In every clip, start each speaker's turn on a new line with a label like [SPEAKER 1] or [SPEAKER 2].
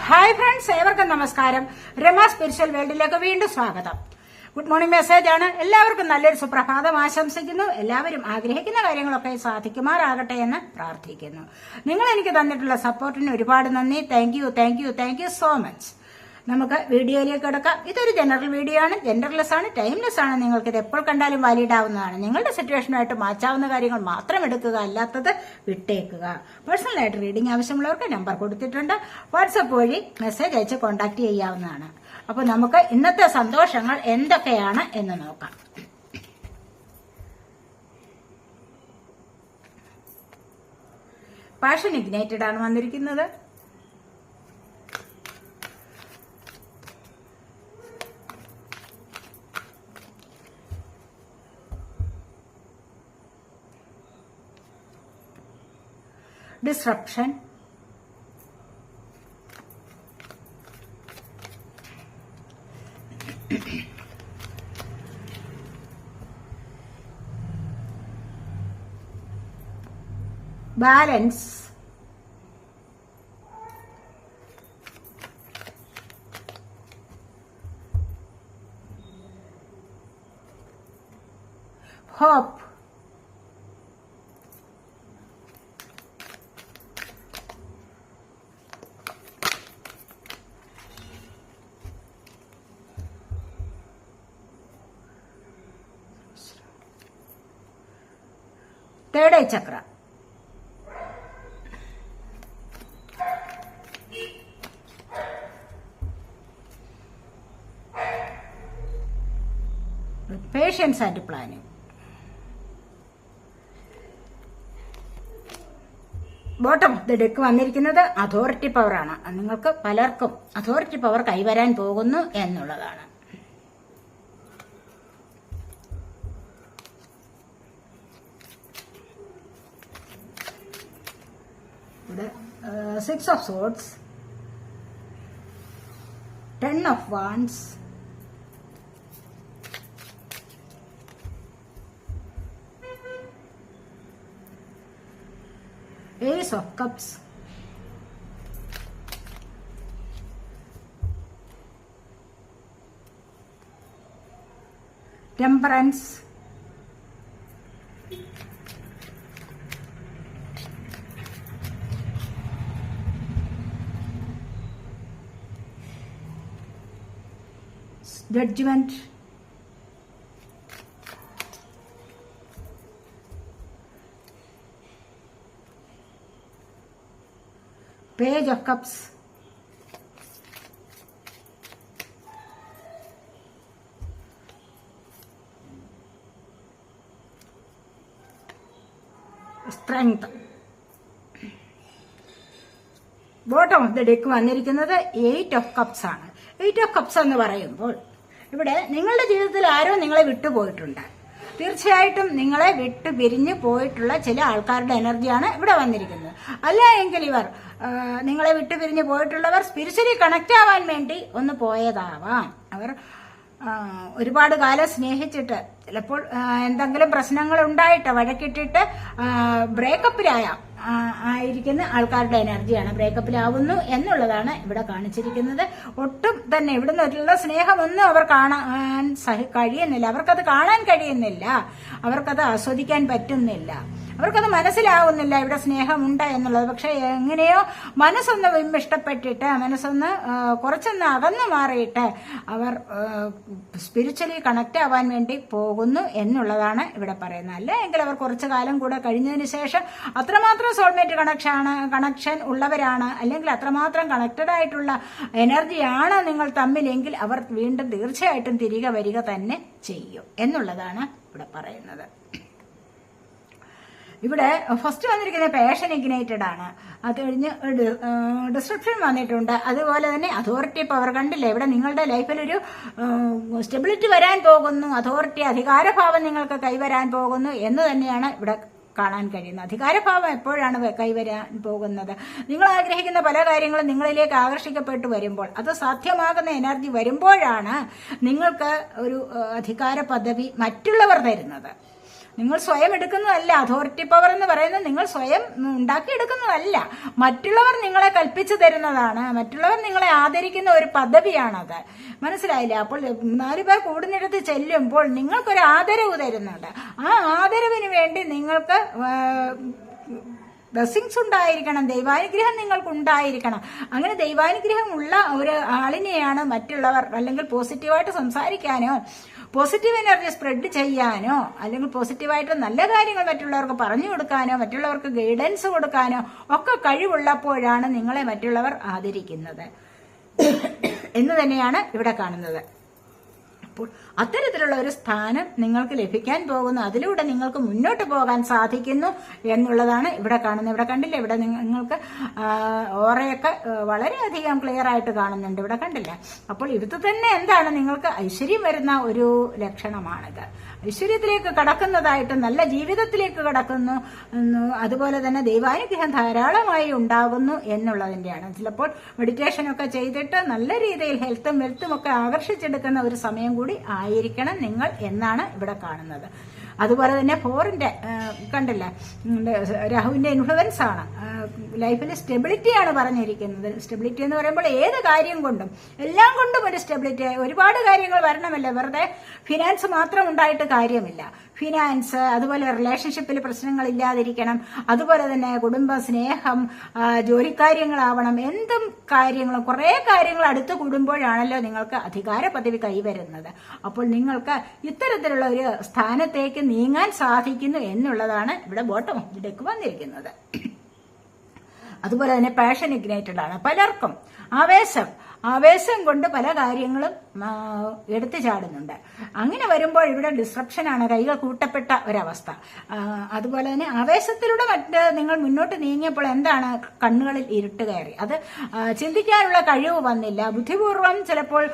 [SPEAKER 1] Hi friends, ഏവർക്കും നമസ്കാരം. Rama spiritual വേൾഡിലേക്ക് വീണ്ടും സ്വാഗതം. ഗുഡ് മോർണിംഗ് മെസ്സേജ് ആണ്. എല്ലാവർക്കും നല്ലൊരു സുപ്രഭാതം ആശംസിക്കുന്നു. എല്ലാവരും ആഗ്രഹിക്കുന്ന കാര്യങ്ങളൊക്കെ സാധിക്കുമാറാകട്ടെ എന്ന് പ്രാർത്ഥിക്കുന്നു. നിങ്ങൾ എനിക്ക് തന്നിട്ടുള്ള സപ്പോർട്ടിന് ഒരുപാട് നന്ദി. Thank you so much. നമുക്ക് വീഡിയോയിലേക്ക് കിടക്കാം. ഇതൊരു ജനറൽ വീഡിയോ ആണ്, ജെൻഡർലെസ് ആണ്, ടൈംലെസ് ആണ്. നിങ്ങൾക്ക് ഇത് എപ്പോൾ കണ്ടാലും വാലിഡ് ആവുന്നതാണ്. നിങ്ങളുടെ സിറ്റുവേഷനുമായിട്ട് മാച്ചാവുന്ന കാര്യങ്ങൾ മാത്രം എടുക്കുക, അല്ലാത്തത് വിട്ടേക്കുക. പേഴ്സണലായിട്ട് റീഡിംഗ് ആവശ്യമുള്ളവർക്ക് നമ്പർ കൊടുത്തിട്ടുണ്ട്. വാട്സപ്പ് വഴി മെസ്സേജ് അയച്ച് കോൺടാക്ട് ചെയ്യാവുന്നതാണ്. അപ്പോൾ നമുക്ക് ഇന്നത്തെ സന്തോഷങ്ങൾ എന്തൊക്കെയാണ് എന്ന് നോക്കാം. പാഷൻ ഇഗ്നൈറ്റഡ് ആണ് വന്നിരിക്കുന്നത്. Disruption, balance, hope, third eye chakra, patience and planning. Bottom of the deck വന്നിരിക്കുന്നത് അതോറിറ്റി പവർ ആണ്. നിങ്ങൾക്ക് പലർക്കും അതോറിറ്റി പവർ കൈവരാൻ പോകുന്നു എന്നുള്ളതാണ്. ഇവിടെ 6 of swords, 10 of wands, Ace of cups, temperance, judgment, page of cups, strength. Bottom of the deck വന്നിരിക്കുന്നത് 8 of cups ആണ്. 8 of cups എന്ന് പറയുമ്പോൾ ഇവിടെ നിങ്ങളുടെ ജീവിതത്തിൽ ആരോ നിങ്ങളെ വിട്ടുപോയിട്ടുണ്ട്. തീർച്ചയായിട്ടും നിങ്ങളെ വിട്ടു പിരിഞ്ഞു പോയിട്ടുള്ള ചില ആൾക്കാരുടെ എനർജിയാണ് ഇവിടെ വന്നിരിക്കുന്നത്. അല്ല എങ്കിൽ ഇവർ നിങ്ങളെ വിട്ടു പിരിഞ്ഞു പോയിട്ടുള്ളവർ സ്പിരിച്വലി കണക്ട് ആവാൻ വേണ്ടി ഒന്ന് പോയതാവാം. അവർ ഒരുപാട് കാലം സ്നേഹിച്ചിട്ട് ചിലപ്പോൾ എന്തെങ്കിലും പ്രശ്നങ്ങൾ ഉണ്ടായിട്ട് വഴക്കിട്ടിട്ട് ആയിരിക്കുന്ന ആൾക്കാരുടെ എനർജിയാണ്. ബ്രേക്കപ്പിലാവുന്നു എന്നുള്ളതാണ് ഇവിടെ കാണിച്ചിരിക്കുന്നത്. ഒട്ടും തന്നെ ഇവിടെ നിന്നുള്ള സ്നേഹമൊന്നും അവർ കാണാൻ കഴിയുന്നില്ല. അവർക്കത് കാണാൻ കഴിയുന്നില്ല, അവർക്കത് ആസ്വദിക്കാൻ പറ്റുന്നില്ല, അവർക്കത് മനസ്സിലാവുന്നില്ല ഇവിടെ സ്നേഹമുണ്ട് എന്നുള്ളത്. പക്ഷെ എങ്ങനെയോ മനസ്സൊന്ന് ഇഷ്ടപ്പെട്ടിട്ട് മനസ്സൊന്ന് കുറച്ചൊന്ന് അകന്നു മാറിയിട്ട് അവർ സ്പിരിച്വലി കണക്ട് ആവാൻ വേണ്ടി പോകുന്നു എന്നുള്ളതാണ് ഇവിടെ പറയുന്നത്. അല്ല എങ്കിൽ അവർ കുറച്ചു കാലം കൂടെ കഴിഞ്ഞതിന് ശേഷം അത്രമാത്രം സോൾമേറ്റ് കണക്ഷൻ ഉള്ളവരാണ്, അല്ലെങ്കിൽ അത്രമാത്രം കണക്റ്റഡ് ആയിട്ടുള്ള എനർജിയാണ് നിങ്ങൾ തമ്മിലെങ്കിൽ അവർ വീണ്ടും തീർച്ചയായിട്ടും തിരികെ വരിക തന്നെ ചെയ്യും എന്നുള്ളതാണ് ഇവിടെ പറയുന്നത്. ഇവിടെ ഫസ്റ്റ് വന്നിരിക്കുന്ന പാഷൻ ഇഗ്നൈറ്റഡ് ആണ്. അത് കഴിഞ്ഞ് ഡിസ്ട്രപ്ഷൻ വന്നിട്ടുണ്ട്. അതുപോലെ തന്നെ അതോറിറ്റി പവർ കണ്ടില്ലേ. ഇവിടെ നിങ്ങളുടെ ലൈഫിൽ ഒരു സ്റ്റെബിലിറ്റി വരാൻ പോകുന്നു, അതോറിറ്റി അധികാരഭാവം നിങ്ങൾക്ക് കൈവരാൻ പോകുന്നു എന്ന് തന്നെയാണ് ഇവിടെ കാണാൻ കഴിയുന്നത്. അധികാരഭാവം എപ്പോഴാണ് കൈവരാൻ പോകുന്നത്? നിങ്ങൾ ആഗ്രഹിക്കുന്ന പല കാര്യങ്ങളും നിങ്ങളിലേക്ക് ആകർഷിക്കപ്പെട്ടു വരുമ്പോൾ, അത് സാധ്യമാകുന്ന എനർജി വരുമ്പോഴാണ് നിങ്ങൾക്ക് ഒരു അധികാര പദവി മറ്റുള്ളവർ തരുന്നത്. നിങ്ങൾ സ്വയം എടുക്കുന്നതല്ല. അതോറിറ്റി പവർ എന്ന് പറയുന്നത് നിങ്ങൾ സ്വയം ഉണ്ടാക്കിയെടുക്കുന്നതല്ല. മറ്റുള്ളവർ നിങ്ങളെ കൽപ്പിച്ചു തരുന്നതാണ്. മറ്റുള്ളവർ നിങ്ങളെ ആദരിക്കുന്ന ഒരു പദവിയാണത്. മനസ്സിലായില്ലേ? അപ്പോൾ 4 പേർ കൂടുന്നിടത്ത് ചെല്ലുമ്പോൾ നിങ്ങൾക്കൊരു ആദരവ് തരുന്നുണ്ട്. ആ ആദരവിന് വേണ്ടി നിങ്ങൾക്ക് ബ്ലെസ്സിങ്സ് ഉണ്ടായിരിക്കണം, ദൈവാനുഗ്രഹം നിങ്ങൾക്ക് ഉണ്ടായിരിക്കണം. അങ്ങനെ ദൈവാനുഗ്രഹം ഉള്ള ഒരു ആളിനെയാണ് മറ്റുള്ളവർ അല്ലെങ്കിൽ പോസിറ്റീവായിട്ട് സംസാരിക്കാനോ പോസിറ്റീവ് എനർജി സ്പ്രെഡ് ചെയ്യാനോ അല്ലെങ്കിൽ പോസിറ്റീവായിട്ട് നല്ല കാര്യങ്ങൾ മറ്റുള്ളവർക്ക് പറഞ്ഞു കൊടുക്കാനോ മറ്റുള്ളവർക്ക് ഗൈഡൻസ് കൊടുക്കാനോ ഒക്കെ കഴിവുള്ളപ്പോഴാണ് നിങ്ങളെ മറ്റുള്ളവർ ആദരിക്കുന്നത് എന്ന് തന്നെയാണ് ഇവിടെ കാണുന്നത്. അപ്പോൾ അത്തരത്തിലുള്ള ഒരു സ്ഥാനം നിങ്ങൾക്ക് ലഭിക്കാൻ പോകുന്നു. അതിലൂടെ നിങ്ങൾക്ക് മുന്നോട്ട് പോകാൻ സാധിക്കുന്നു എന്നുള്ളതാണ് ഇവിടെ കാണുന്നത്. ഇവിടെ കണ്ടില്ലേ? ഇവിടെ നിങ്ങൾക്ക് ഓറയൊക്കെ വളരെയധികം ക്ലിയർ ആയിട്ട് കാണുന്നുണ്ട്. ഇവിടെ കണ്ടില്ലേ? അപ്പോൾ ഇത് തന്നെ എന്താണ് നിങ്ങൾക്ക് ഐശ്വര്യം വരുന്ന ഒരു ലക്ഷണമാണിത്. ഐശ്വര്യത്തിലേക്ക് കടക്കുന്നതായിട്ട് നല്ല ജീവിതത്തിലേക്ക് കടക്കുന്നു. അതുപോലെ തന്നെ ദൈവാനുഗ്രഹം ധാരാളമായി ഉണ്ടാകുന്നു എന്നുള്ളതിൻ്റെയാണ്. ചിലപ്പോൾ മെഡിറ്റേഷനൊക്കെ ചെയ്തിട്ട് നല്ല രീതിയിൽ ഹെൽത്തും വെൽത്തും ഒക്കെ ആകർഷിച്ചെടുക്കുന്ന ഒരു സമയം കൂടി ആയിരിക്കണം നിങ്ങൾ എന്നാണ് ഇവിടെ കാണുന്നത്. അതുപോലെ തന്നെ 4ന്റെ കണ്ടില്ലേ? രാഹുവിന്റെ ഇൻഫ്ലുവൻസ് ആണ്. ലൈഫിൽ സ്റ്റെബിലിറ്റിയാണ് പറഞ്ഞിരിക്കുന്നത്. സ്റ്റെബിലിറ്റി എന്ന് പറയുമ്പോൾ ഏത് കാര്യം കൊണ്ടും എല്ലാം കൊണ്ടും ഒരു സ്റ്റെബിലിറ്റി. ഒരുപാട് കാര്യങ്ങൾ വരണമല്ലോ. വെറുതെ ഫിനാൻസ് മാത്രം ഉണ്ടായിട്ട് കാര്യമില്ല. ഫിനാൻസ്, അതുപോലെ റിലേഷൻഷിപ്പിൽ പ്രശ്നങ്ങൾ ഇല്ലാതിരിക്കണം, അതുപോലെ തന്നെ കുടുംബ സ്നേഹം, ജോലിക്കാര്യങ്ങളാവണം, എന്തും കാര്യങ്ങളും കുറേ കാര്യങ്ങൾ അടുത്ത് കൂടുമ്പോഴാണല്ലോ നിങ്ങൾക്ക് അധികാര പദവി കൈവരുന്നത്. അപ്പോൾ നിങ്ങൾക്ക് ഇത്തരത്തിലുള്ള ഒരു സ്ഥാനത്തേക്ക് നീങ്ങാൻ സാധിക്കുന്നു എന്നുള്ളതാണ് ഇവിടെ ബോട്ടം ഓഫ് ദി ഡെക്ക് വന്നിരിക്കുന്നത്. അതുപോലെ തന്നെ പാഷൻ ഇഗ്നൈറ്റഡ് ആണ്. പലർക്കും ആവേശം കൊണ്ട് പല കാര്യങ്ങളും എടുത്തു ചാടുന്നുണ്ട്. അങ്ങനെ വരുമ്പോൾ ഇവിടെ ഡിസ്ട്രപ്ഷനാണ്, കൈകൾ കൂട്ടപ്പെട്ട ഒരവസ്ഥ. അതുപോലെ തന്നെ ആവേശത്തിലൂടെ നിങ്ങൾ മുന്നോട്ട് നീങ്ങിയപ്പോൾ എന്താണ്? കണ്ണുകളിൽ ഇരുട്ട് കയറി. അത് ചിന്തിക്കാനുള്ള കഴിവ് വന്നില്ല. ബുദ്ധിപൂർവം ചിലപ്പോൾ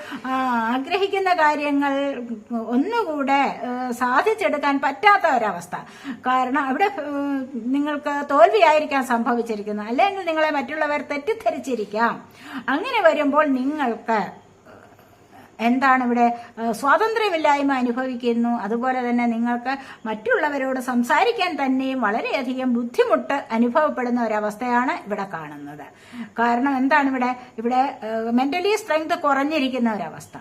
[SPEAKER 1] ആഗ്രഹിക്കുന്ന കാര്യങ്ങൾ ഒന്നുകൂടെ സാധിച്ചെടുക്കാൻ പറ്റാത്ത ഒരവസ്ഥ. കാരണം അവിടെ നിങ്ങൾക്ക് തോൽവിയായിരിക്കാം സംഭവിച്ചിരിക്കുന്നത്, അല്ലെങ്കിൽ നിങ്ങളെ മറ്റുള്ളവർ തെറ്റിദ്ധരിച്ചിരിക്കാം. അങ്ങനെ വരുമ്പോൾ നിങ്ങൾക്ക് എന്താണ് ഇവിടെ സ്വാതന്ത്ര്യമില്ലായ്മ അനുഭവിക്കുന്നു. അതുപോലെ തന്നെ നിങ്ങൾക്ക് മറ്റുള്ളവരോട് സംസാരിക്കാൻ തന്നെയും വളരെയധികം ബുദ്ധിമുട്ട് അനുഭവപ്പെടുന്ന ഒരവസ്ഥയാണ് ഇവിടെ കാണുന്നത്. കാരണം എന്താണ് ഇവിടെ മെന്റലി സ്ട്രെങ്ത് കുറഞ്ഞിരിക്കുന്ന ഒരവസ്ഥ.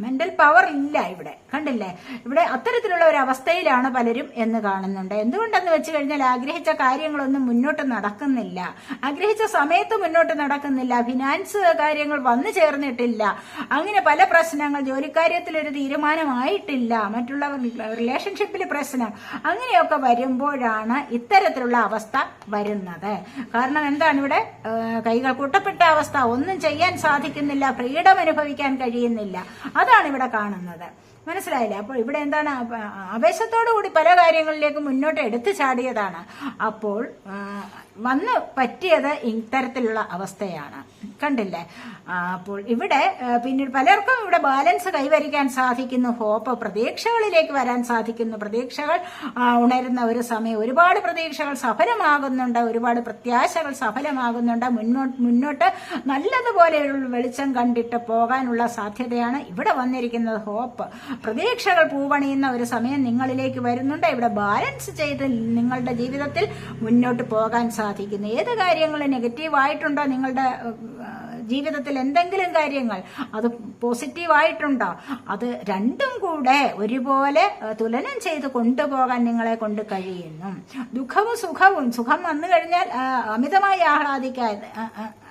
[SPEAKER 1] മെന്റൽ പവർ ഇല്ല ഇവിടെ. കണ്ടില്ലേ? ഇവിടെ അത്തരത്തിലുള്ള ഒരു അവസ്ഥയിലാണ് പലരും എന്ന് കാണുന്നുണ്ട്. എന്തുകൊണ്ടെന്ന് വെച്ച് കഴിഞ്ഞാൽ ആഗ്രഹിച്ച കാര്യങ്ങളൊന്നും മുന്നോട്ട് നടക്കുന്നില്ല. ആഗ്രഹിച്ച സമയത്ത് മുന്നോട്ട് നടക്കുന്നില്ല. ഫിനാൻസ് കാര്യങ്ങൾ വന്നു ചേർന്നിട്ടില്ല. അങ്ങനെ പല പ്രശ്നങ്ങൾ, ജോലിക്കാര്യത്തിൽ ഒരു തീരുമാനമായിട്ടില്ല, മറ്റുള്ള റിലേഷൻഷിപ്പിൽ പ്രശ്നം, അങ്ങനെയൊക്കെ വരുമ്പോഴാണ് ഇത്തരത്തിലുള്ള അവസ്ഥ വരുന്നത്. കാരണം എന്താണ്? ഇവിടെ കൈകൾ കൂട്ടപ്പെട്ട അവസ്ഥ, ഒന്നും ചെയ്യാൻ സാധിക്കുന്നില്ല, ഫ്രീഡം അനുഭവിക്കാൻ കഴിയുന്നില്ല. അതാണ് ഇവിടെ കാണുന്നത്. മനസ്സിലായില്ലേ? അപ്പോൾ ഇവിടെ എന്താണ്? ആവേശത്തോടുകൂടി പല കാര്യങ്ങളിലേക്കും മുന്നോട്ട് എടുത്തു ചാടിയതാണ്. അപ്പോൾ വന്ന് പറ്റിയത് ഇത്തരത്തിലുള്ള അവസ്ഥയാണ്. കണ്ടില്ലേ? അപ്പോൾ ഇവിടെ പിന്നീട് പലർക്കും ഇവിടെ ബാലൻസ് കൈവരിക്കാൻ സാധിക്കുന്നു. ഹോപ്പ്, പ്രതീക്ഷകളിലേക്ക് വരാൻ സാധിക്കുന്നു. പ്രതീക്ഷകൾ ഉണരുന്ന ഒരു സമയം. ഒരുപാട് പ്രതീക്ഷകൾ സഫലമാകുന്നുണ്ട്, ഒരുപാട് പ്രത്യാശകൾ സഫലമാകുന്നുണ്ട്. മുന്നോട്ട് നല്ലതുപോലെയുള്ള വെളിച്ചം കണ്ടിട്ട് പോകാനുള്ള സാധ്യതയാണ് ഇവിടെ വന്നിരിക്കുന്നത്. ഹോപ്പ്, പ്രതീക്ഷകൾ പൂവണിയുന്ന ഒരു സമയം നിങ്ങളിലേക്ക് വരുന്നുണ്ട്. ഇവിടെ ബാലൻസ് ചെയ്ത് നിങ്ങളുടെ ജീവിതത്തിൽ മുന്നോട്ട് പോകാൻ സാധിക്കുന്നു. ഏത് കാര്യങ്ങൾ നെഗറ്റീവായിട്ടുണ്ടോ നിങ്ങളുടെ ജീവിതത്തിൽ, എന്തെങ്കിലും കാര്യങ്ങൾ അത് പോസിറ്റീവായിട്ടുണ്ടോ, അത് രണ്ടും കൂടെ ഒരുപോലെ തുലനം ചെയ്ത് കൊണ്ടുപോകാൻ നിങ്ങളെ കൊണ്ട് കഴിയുന്നു. ദുഃഖവും സുഖവും, സുഖം വന്നു കഴിഞ്ഞാൽ അമിതമായി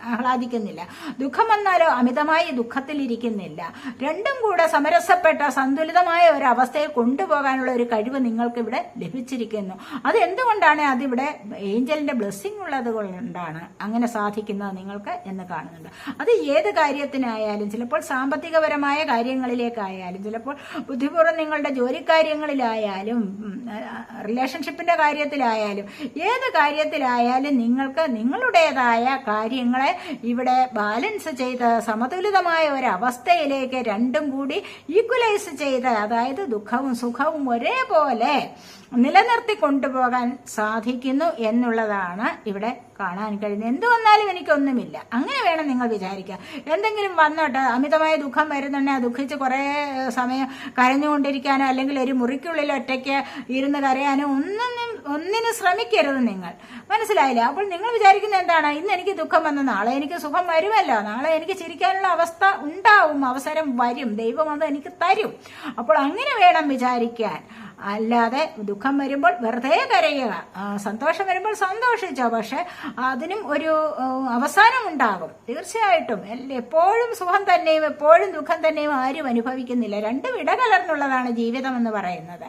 [SPEAKER 1] ആഹ്ലാദിക്കുന്നില്ല, ദുഃഖം വന്നാലോ അമിതമായി ദുഃഖത്തിലിരിക്കുന്നില്ല. രണ്ടും കൂടെ സമരസപ്പെട്ട സന്തുലിതമായ ഒരു അവസ്ഥയിൽ കൊണ്ടുപോകാനുള്ള ഒരു കഴിവ് നിങ്ങൾക്ക് ഇവിടെ ലഭിച്ചിരിക്കുന്നു. അത് എന്തുകൊണ്ടാണ്? അതിവിടെ ഏഞ്ചലിന്റെ ബ്ലെസ്സിങ് ഉള്ളത് കൊണ്ടാണ് അങ്ങനെ സാധിക്കുന്നത് നിങ്ങൾക്ക് എന്ന് കാണുന്നുണ്ട്. അത് ഏത് കാര്യത്തിനായാലും, ചിലപ്പോൾ സാമ്പത്തികപരമായ കാര്യങ്ങളിലേക്കായാലും, ചിലപ്പോൾ ബുദ്ധിപൂർവ്വം നിങ്ങളുടെ ജോലിക്കാര്യങ്ങളിലായാലും, റിലേഷൻഷിപ്പിന്റെ കാര്യത്തിലായാലും, ഏത് കാര്യത്തിലായാലും നിങ്ങൾക്ക് നിങ്ങളുടേതായ കാര്യങ്ങളെ ഇവിടെ ബാലൻസ് ചെയ്ത് സമതുലിതമായ ഒരു അവസ്ഥയിലേക്ക് രണ്ടും കൂടി ഈക്വലൈസ് ചെയ്ത്, അതായത് ദുഃഖവും സുഖവും ഒരേപോലെ നിലനിർത്തി കൊണ്ടുപോകാൻ സാധിക്കുന്നു എന്നുള്ളതാണ് ഇവിടെ കാണാൻ കഴിയുന്നത്. എന്ത് വന്നാലും എനിക്കൊന്നുമില്ല, അങ്ങനെ വേണം നിങ്ങൾ വിചാരിക്കുക. എന്തെങ്കിലും വന്നോട്ടെ, അമിതമായ ദുഃഖം വരുന്നുണ്ടെങ്കിൽ ദുഃഖിച്ച് കുറേ സമയം കരഞ്ഞുകൊണ്ടിരിക്കാനോ അല്ലെങ്കിൽ ഒരു മുറിക്കുള്ളിൽ ഒറ്റയ്ക്ക് ഇരുന്ന് കരയാനോ ഒന്നിനും ശ്രമിക്കരുത് നിങ്ങൾ. മനസ്സിലായില്ല? അപ്പോൾ നിങ്ങൾ വിചാരിക്കുന്നത് എന്താണ്? ഇന്ന് എനിക്ക് ദുഃഖം വന്ന് നാളെ എനിക്ക് സുഖം വരുമല്ലോ, നാളെ എനിക്ക് ചിരിക്കാനുള്ള അവസ്ഥ ഉണ്ടാവും, അവസരം വരും, ദൈവം അത് എനിക്ക് തരും. അപ്പോൾ അങ്ങനെ വേണം വിചാരിക്കാൻ. അല്ലാതെ ദുഃഖം വരുമ്പോൾ വെറുതെ കരയുക, സന്തോഷം വരുമ്പോൾ സന്തോഷിച്ചോ, പക്ഷെ അതിനും ഒരു അവസാനം ഉണ്ടാകും തീർച്ചയായിട്ടും. എപ്പോഴും സുഖം തന്നെയും എപ്പോഴും ദുഃഖം തന്നെയും ആരും അനുഭവിക്കുന്നില്ല. രണ്ടും ഇടകലർന്നുള്ളതാണ് ജീവിതം എന്ന് പറയുന്നത്.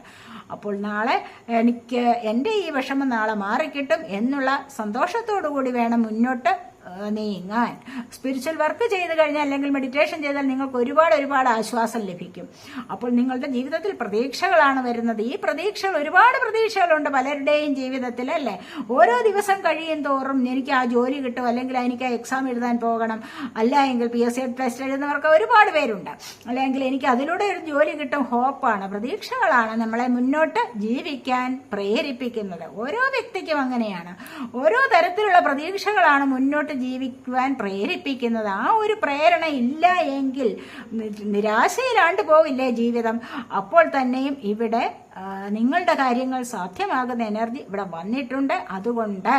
[SPEAKER 1] അപ്പോൾ നാളെ എനിക്ക് എൻ്റെ ഈ വിഷമം നാളെ മാറിക്കിട്ടും എന്നുള്ള സന്തോഷത്തോടു കൂടി വേണം മുന്നോട്ട് നീങ്ങാൻ. സ്പിരിച്വൽ വർക്ക് ചെയ്ത് കഴിഞ്ഞാൽ അല്ലെങ്കിൽ മെഡിറ്റേഷൻ ചെയ്താൽ നിങ്ങൾക്ക് ഒരുപാട് ആശ്വാസം ലഭിക്കും. അപ്പോൾ നിങ്ങളുടെ ജീവിതത്തിൽ പ്രതീക്ഷകളാണ് വരുന്നത്. ഈ പ്രതീക്ഷകൾ, ഒരുപാട് പ്രതീക്ഷകളുണ്ട് പലരുടെയും ജീവിതത്തിൽ, അല്ലേ? ഓരോ ദിവസം കഴിയും തോറും എനിക്ക് ആ ജോലി കിട്ടും, അല്ലെങ്കിൽ എനിക്ക് ആ എക്സാം എഴുതാൻ പോകണം, അല്ല എങ്കിൽ PSC ടെസ്റ്റ് എഴുതുന്നവർക്ക് ഒരുപാട് പേരുണ്ട്, അല്ലെങ്കിൽ എനിക്ക് അതിലൂടെ ഒരു ജോലി കിട്ടും. ഹോപ്പാണ്, പ്രതീക്ഷകളാണ് നമ്മളെ മുന്നോട്ട് ജീവിക്കാൻ പ്രേരിപ്പിക്കുന്നത്. ഓരോ വ്യക്തിക്കും അങ്ങനെയാണ്. ഓരോ തരത്തിലുള്ള പ്രതീക്ഷകളാണ് മുന്നോട്ട് ജീവിക്കുവാൻ പ്രേരിപ്പിക്കുന്നത്. ആ ഒരു പ്രേരണ ഇല്ല എങ്കിൽ നിരാശയിലാണ്ട് പോവില്ലേ ജീവിതം? അപ്പോൾ തന്നെയും ഇവിടെ നിങ്ങളുടെ കാര്യങ്ങൾ സാധ്യമാകുന്ന എനർജി ഇവിടെ വന്നിട്ടുണ്ട്. അതുകൊണ്ട്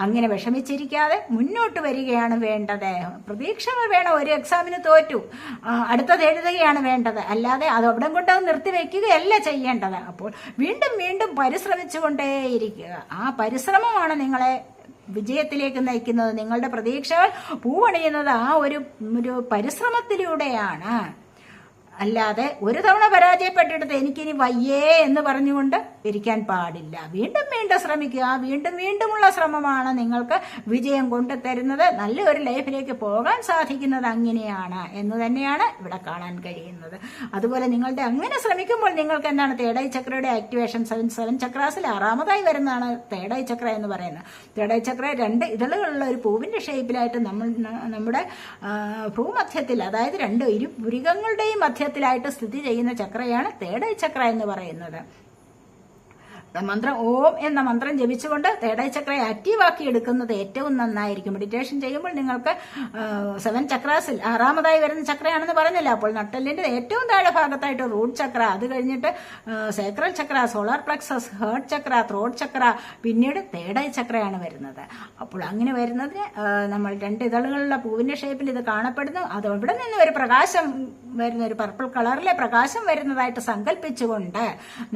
[SPEAKER 1] അങ്ങനെ വിഷമിച്ചിരിക്കാതെ മുന്നോട്ട് വരികയാണ് വേണ്ടത്. പ്രതീക്ഷകൾ വേണം. ഒരു എക്സാമിന് തോറ്റു, അടുത്തത് എഴുതുകയാണ് വേണ്ടത്, അല്ലാതെ അത് അവിടെ കൊണ്ട് നിർത്തിവെക്കുകയല്ല ചെയ്യേണ്ടത്. അപ്പോൾ വീണ്ടും വീണ്ടും പരിശ്രമിച്ചുകൊണ്ടേയിരിക്കുക. ആ പരിശ്രമമാണ് നിങ്ങളെ വിജയത്തിലേക്ക് നയിക്കുന്നത്. നിങ്ങളുടെ പ്രതീക്ഷകൾ പൂവണിയുന്നത് ആ ഒരു പരിശ്രമത്തിലൂടെയാണ്. അല്ലാതെ ഒരു തവണ പരാജയപ്പെട്ടിട്ട് എനിക്കിനി വയ്യേ എന്ന് പറഞ്ഞുകൊണ്ട് ഇരിക്കാൻ പാടില്ല. വീണ്ടും വീണ്ടും ശ്രമിക്കുക. വീണ്ടുമുള്ള ശ്രമമാണ് നിങ്ങൾക്ക് വിജയം കൊണ്ടുതരുന്നത്. നല്ലൊരു ലൈഫിലേക്ക് പോകാൻ സാധിക്കുന്നത് അങ്ങനെയാണ് എന്ന് തന്നെയാണ് ഇവിടെ കാണാൻ കഴിയുന്നത്. അതുപോലെ നിങ്ങളുടെ അങ്ങനെ ശ്രമിക്കുമ്പോൾ നിങ്ങൾക്ക് എന്താണ് തേർഡ് ഐ ചക്രയുടെ ആക്ടിവേഷൻ. 7 ചക്രാസിൽ 6ാമതായി വരുന്നതാണ് തേർഡ് ഐ ചക്ര എന്ന് പറയുന്നത്. തേർഡ് ഐ ചക്ര 2 ഇതളുകളുള്ള ഒരു പൂവിന്റെ ഷേപ്പിലായിട്ട് നമ്മുടെ ഭൂമധ്യത്തിൽ, അതായത് ഇരുപുരികങ്ങളുടെയും മധ്യത്തിലായിട്ട് സ്ഥിതി ചെയ്യുന്ന ചക്രയാണ് തേർഡ് ഐ ചക്ര എന്ന് പറയുന്നത്. മന്ത്രം ഓം എന്ന മന്ത്രം ജപിച്ചുകൊണ്ട് തേർഡ് ഐ ചക്രയെ ആക്റ്റീവ് ആക്കി എടുക്കുന്നത് ഏറ്റവും നന്നായിരിക്കും. മെഡിറ്റേഷൻ ചെയ്യുമ്പോൾ നിങ്ങൾക്ക് 7 ചക്രാസിൽ 6ാമതായി വരുന്ന ചക്രയാണെന്ന് പറഞ്ഞില്ല. അപ്പോൾ നട്ടെല്ലിന്റെ ഏറ്റവും താഴെ ഭാഗത്തായിട്ട് റൂട്ട് ചക്ര, അത് കഴിഞ്ഞിട്ട് സേക്രൽ ചക്ര, സോളാർ പ്ലക്സസ്, ഹേർട്ട് ചക്ര, ത്രോട്ട് ചക്ര, പിന്നീട് തേർഡ് ഐ ചക്രയാണ് വരുന്നത്. അപ്പോൾ അങ്ങനെ വരുന്നതിന് നമ്മൾ 2 ഇതളുകളുള്ള പൂവിന്റെ ഷേപ്പിൽ ഇത് കാണപ്പെടുന്നു. അത് ഇവിടെ നിന്ന് ഒരു പ്രകാശം വരുന്ന, ഒരു പർപ്പിൾ കളറിലെ പ്രകാശം വരുന്നതായിട്ട് സങ്കല്പിച്ചുകൊണ്ട്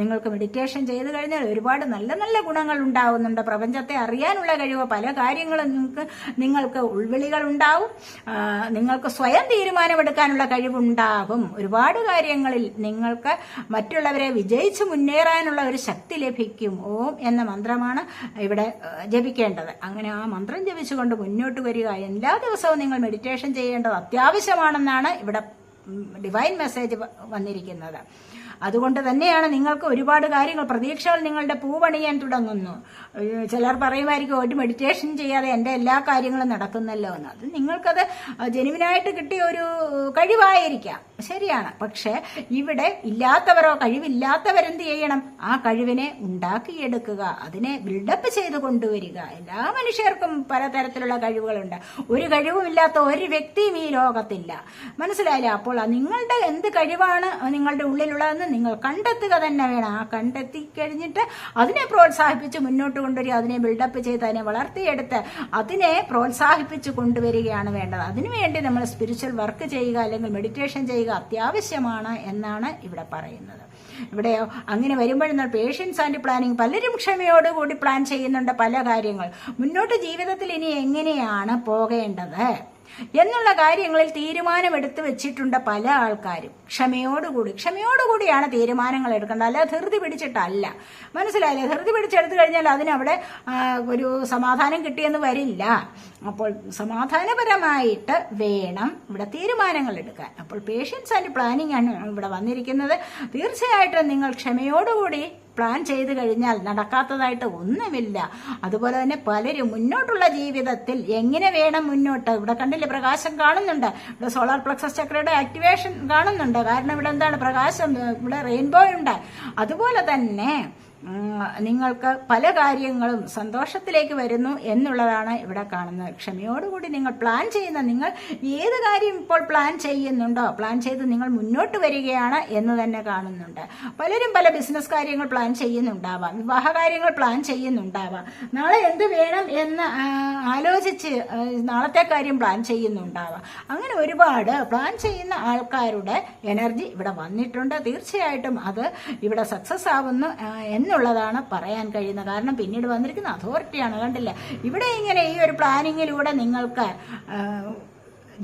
[SPEAKER 1] നിങ്ങൾക്ക് മെഡിറ്റേഷൻ ചെയ്ത് കഴിഞ്ഞാൽ ഒരുപാട് നല്ല നല്ല ഗുണങ്ങൾ ഉണ്ടാവുന്നുണ്ട്. പ്രപഞ്ചത്തെ അറിയാനുള്ള കഴിവ്, പല കാര്യങ്ങളും നിങ്ങൾക്ക് ഉൾവിളികൾ ഉണ്ടാവും. നിങ്ങൾക്ക് സ്വയം തീരുമാനമെടുക്കാനുള്ള കഴിവുണ്ടാകും. ഒരുപാട് കാര്യങ്ങളിൽ നിങ്ങൾക്ക് മറ്റുള്ളവരെ വിജയിച്ച് മുന്നേറാനുള്ള ഒരു ശക്തി ലഭിക്കും. ഓം എന്ന മന്ത്രമാണ് ഇവിടെ ജപിക്കേണ്ടത്. അങ്ങനെ ആ മന്ത്രം ജപിച്ചുകൊണ്ട് മുന്നോട്ട് വരിക. എല്ലാ ദിവസവും നിങ്ങൾ മെഡിറ്റേഷൻ ചെയ്യേണ്ടത് അത്യാവശ്യമാണെന്നാണ് ഇവിടെ ഡിവൈൻ മെസ്സേജ് വന്നിരിക്കുന്നത്. അതുകൊണ്ട് തന്നെയാണ് നിങ്ങൾക്ക് ഒരുപാട് കാര്യങ്ങൾ, പ്രതീക്ഷകൾ നിങ്ങളുടെ പൂവണിയാൻ തുടങ്ങുന്നു. ചിലർ പറയുമായിരിക്കും ഒരു മെഡിറ്റേഷൻ ചെയ്യാതെ എൻ്റെ എല്ലാ കാര്യങ്ങളും നടക്കുന്നല്ലോ എന്ന്. അത് നിങ്ങൾക്കത് ജെനുവിനായിട്ട് കിട്ടിയ ഒരു കഴിവായിരിക്കാം, ശരിയാണ്. പക്ഷെ ഇവിടെ ഇല്ലാത്തവരോ കഴിവില്ലാത്തവരെന്ത് ചെയ്യണം? ആ കഴിവിനെ ഉണ്ടാക്കിയെടുക്കുക, അതിനെ ബിൽഡപ്പ് ചെയ്ത് കൊണ്ടുവരിക. എല്ലാ മനുഷ്യർക്കും പലതരത്തിലുള്ള കഴിവുകളുണ്ട്. ഒരു കഴിവുമില്ലാത്ത ഒരു വ്യക്തിയും ഈ ലോകത്തില്ല. മനസ്സിലായില്ല? അപ്പോൾ നിങ്ങളുടെ എന്ത് കഴിവാണ് നിങ്ങളുടെ ഉള്ളിലുള്ളതെന്ന് നിങ്ങൾ കണ്ടെത്തുക തന്നെ വേണം. ആ കണ്ടെത്തി കഴിഞ്ഞിട്ട് അതിനെ പ്രോത്സാഹിപ്പിച്ച് മുന്നോട്ട് കൊണ്ടുവരിക, അതിനെ ബിൽഡപ്പ് ചെയ്ത് അതിനെ വളർത്തിയെടുത്ത് അതിനെ പ്രോത്സാഹിപ്പിച്ച് കൊണ്ടുവരികയാണ് വേണ്ടത്. അതിനുവേണ്ടി നമ്മൾ സ്പിരിച്വൽ വർക്ക് ചെയ്യുക അല്ലെങ്കിൽ മെഡിറ്റേഷൻ ചെയ്യുക അത്യാവശ്യമാണ് എന്നാണ് ഇവിടെ പറയുന്നത്. ഇവിടെയോ അങ്ങനെ വരുമ്പോഴെന്നാൽ പേഷ്യൻസ് ആൻഡ് പ്ലാനിങ്, പലരും ക്ഷമയോടുകൂടി പ്ലാൻ ചെയ്യുന്നുണ്ട് പല കാര്യങ്ങൾ. മുന്നോട്ട് ജീവിതത്തിൽ ഇനി എങ്ങനെയാണ് പോകേണ്ടത് എന്നുള്ള കാര്യങ്ങളിൽ തീരുമാനമെടുത്ത് വെച്ചിട്ടുണ്ട് പല ആൾക്കാരും. ക്ഷമയോടുകൂടിയാണ് തീരുമാനങ്ങൾ എടുക്കേണ്ടത്, അല്ല ധൃതി പിടിച്ചിട്ടല്ല. മനസ്സിലായില്ലേ? ധൃതി പിടിച്ചെടുത്തു കഴിഞ്ഞാൽ അതിനവിടെ ഒരു സമാധാനം കിട്ടിയെന്ന് വരില്ല. അപ്പോൾ സമാധാനപരമായിട്ട് വേണം ഇവിടെ തീരുമാനങ്ങൾ എടുക്കാൻ. അപ്പോൾ പേഷ്യൻസ് ആൻഡ് പ്ലാനിങ് ആണ് ഇവിടെ വന്നിരിക്കുന്നത്. തീർച്ചയായിട്ടും നിങ്ങൾ ക്ഷമയോടുകൂടി പ്ലാൻ ചെയ്ത് കഴിഞ്ഞാൽ നടക്കാത്തതായിട്ട് ഒന്നുമില്ല. അതുപോലെ തന്നെ പലരും മുന്നോട്ടുള്ള ജീവിതത്തിൽ എങ്ങനെ വേണം മുന്നോട്ട്, ഇവിടെ കണ്ടില്ലേ പ്രകാശം കാണുന്നുണ്ട്, ഇവിടെ സോളാർ പ്ലക്സസ് ചക്രയുടെ ആക്ടിവേഷൻ കാണുന്നുണ്ട്. കാരണം ഇവിടെ എന്താണ് പ്രകാശം, ഇവിടെ റെയിൻബോ ഉണ്ട്. അതുപോലെ തന്നെ നിങ്ങൾക്ക് പല കാര്യങ്ങളും സന്തോഷത്തിലേക്ക് വരുന്നു എന്നുള്ളതാണ് ഇവിടെ കാണുന്നത്. ക്ഷമയോടുകൂടി നിങ്ങൾ പ്ലാൻ ചെയ്യുന്ന, നിങ്ങൾ ഏത് കാര്യം ഇപ്പോൾ പ്ലാൻ ചെയ്യുന്നുണ്ടോ, പ്ലാൻ ചെയ്ത് നിങ്ങൾ മുന്നോട്ട് വരികയാണ് എന്ന് തന്നെ കാണുന്നുണ്ട്. പലരും പല ബിസിനസ് കാര്യങ്ങൾ പ്ലാൻ ചെയ്യുന്നുണ്ടാവാം, വിവാഹ കാര്യങ്ങൾ പ്ലാൻ ചെയ്യുന്നുണ്ടാവാം, നാളെ എന്ത് വേണം എന്ന് ആലോചിച്ച് നാളത്തെ കാര്യം പ്ലാൻ ചെയ്യുന്നുണ്ടാവാം. അങ്ങനെ ഒരുപാട് പ്ലാൻ ചെയ്യുന്ന ആൾക്കാരുടെ എനർജി ഇവിടെ വന്നിട്ടുണ്ട്. തീർച്ചയായിട്ടും അത് ഇവിടെ സക്സസ് ആവുന്നു എന്നുള്ളതാണ് പറയാൻ കഴിയുന്നത്. കാരണം പിന്നീട് വന്നിരിക്കുന്ന അതോറിറ്റിയാണ്. കണ്ടില്ല, ഇവിടെ ഇങ്ങനെ ഈ ഒരു പ്ലാനിങ്ങിലൂടെ നിങ്ങൾക്ക്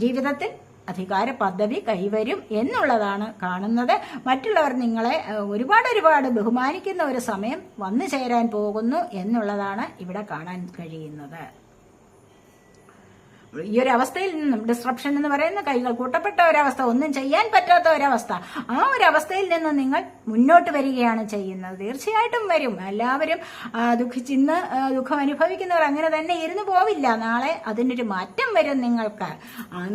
[SPEAKER 1] ജീവിതത്തിൽ അധികാര പദവി കൈവരും എന്നുള്ളതാണ് കാണുന്നത്. മറ്റുള്ളവർ നിങ്ങളെ ഒരുപാട് ബഹുമാനിക്കുന്ന ഒരു സമയം വന്നു ചേരാൻ പോകുന്നു എന്നുള്ളതാണ് ഇവിടെ കാണാൻ കഴിയുന്നത്. ഈ ഒരു അവസ്ഥയിൽ നിന്നും, ഡിസ്ട്രപ്ഷൻ എന്ന് പറയുന്ന കൈകൾ കൂട്ടപ്പെട്ട ഒരവസ്ഥ, ഒന്നും ചെയ്യാൻ പറ്റാത്ത ഒരവസ്ഥ, ആ ഒരു അവസ്ഥയിൽ നിന്ന് നിങ്ങൾ മുന്നോട്ട് വരികയാണ് ചെയ്യുന്നത്. തീർച്ചയായിട്ടും വരും. എല്ലാവരും ദുഃഖിച്ചിന്ന് ദുഃഖം അനുഭവിക്കുന്നവർ അങ്ങനെ തന്നെ ഇരുന്നു പോവില്ല. നാളെ അതിനൊരു മാറ്റം വരും. നിങ്ങൾക്ക്